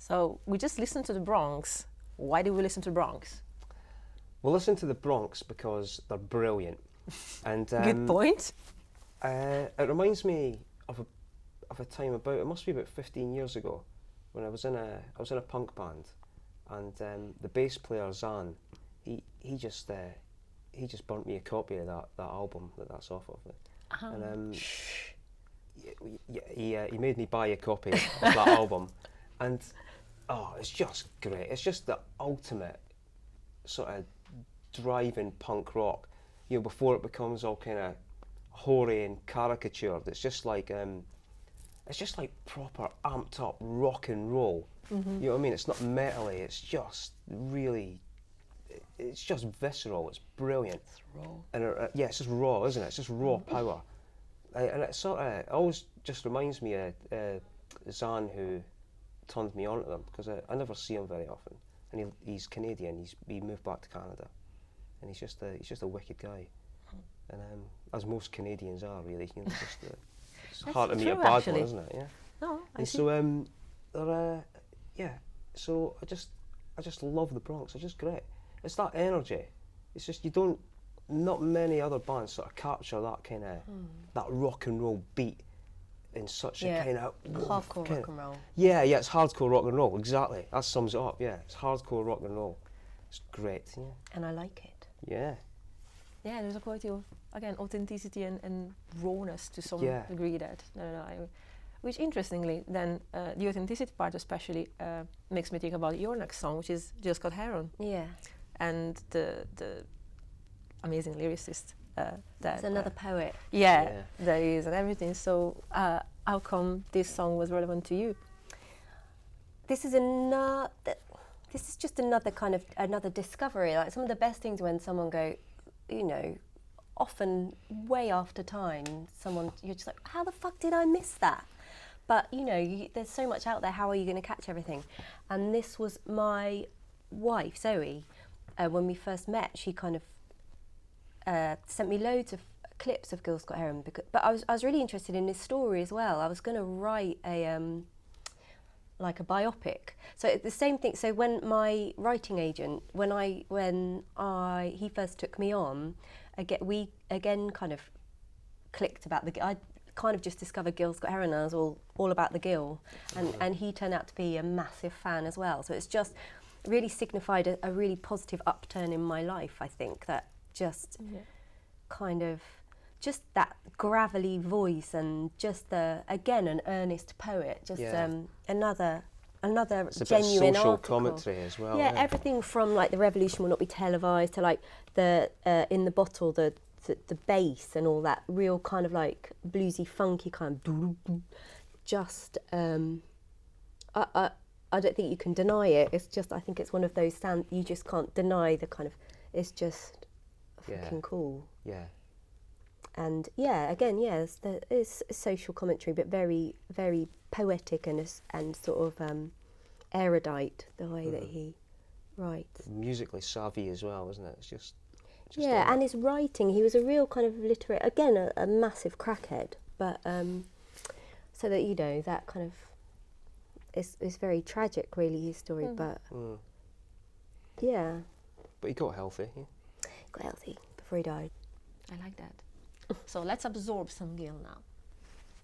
So we just listened to the Bronx. Why do we listen to the Bronx? We'll listen to the Bronx because they're brilliant. And Good point. It reminds me of a time it must be about 15 years ago, when I was in a punk band, and the bass player Zan, he just burnt me a copy of that album that's off of it. And he made me buy a copy of that album, and it's just great. It's just the ultimate sort of driving punk rock, before it becomes all kind of hoary and caricatured. It's just like proper amped up rock and roll. You know what I mean? It's not metally. It's just really, it's just visceral. It's brilliant. It's raw. And it's just raw, isn't it? It's just raw power. And it it always just reminds me of Zan, who turned me on to them, because I never see him very often. And he's Canadian. He moved back to Canada, and he's just a wicked guy. And as most Canadians are, really, it's hard to meet a bad one, isn't it? Yeah. No, and so so I just love the Bronx. It's just great. It's that energy. It's just not many other bands sort of capture that kind of that rock and roll beat in such a kind of hardcore rock and roll. Yeah, it's hardcore rock and roll. Exactly. That sums it up. Yeah, it's hardcore rock and roll. It's great. Yeah. And I like it. Yeah. Yeah, there's a quality of, again, authenticity and rawness to some degree that, which interestingly then, the authenticity part especially makes me think about your next song, which is just Scott-Heron. Yeah. And the amazing lyricist. It's another poet. Yeah, there is, and everything. So how come this song was relevant to you? This is just another discovery. Like, some of the best things when someone go, often way after time, you're just like, how the fuck did I miss that? But there's so much out there. How are you going to catch everything? And this was my wife, Zoe. When we first met, she kind of sent me loads of clips of Gil Scott-Heron, but I was really interested in his story as well. I was going to write a biopic. So it's the same thing. So when my writing agent, when he first took me on, we again kind of clicked about I kind of just discovered Gil Scott-Heron, and I was all about the Gil, and he turned out to be a massive fan as well. So it's just really signified a really positive upturn in my life, I think, that just kind of just that gravelly voice, and just again an earnest poet, just another it's a genuine bit social article. Commentary as well. Yeah, everything from like the revolution will not be televised to like the in the bottle the bass and all that real kind of like bluesy funky kind of just I don't think you can deny it. It's just, I think it's one of those sounds you just can't deny the kind of, it's just fucking cool. Yeah. And again, it's social commentary, but very, very poetic and sort of erudite, the way that he writes. Musically savvy as well, isn't it? It's just and his writing, he was a real kind of literate, again, a massive crackhead, but so that, that kind of, it's very tragic, really, his story, but yeah. But he got healthy. Got healthy before he died. I like that. So let's absorb some Gil now.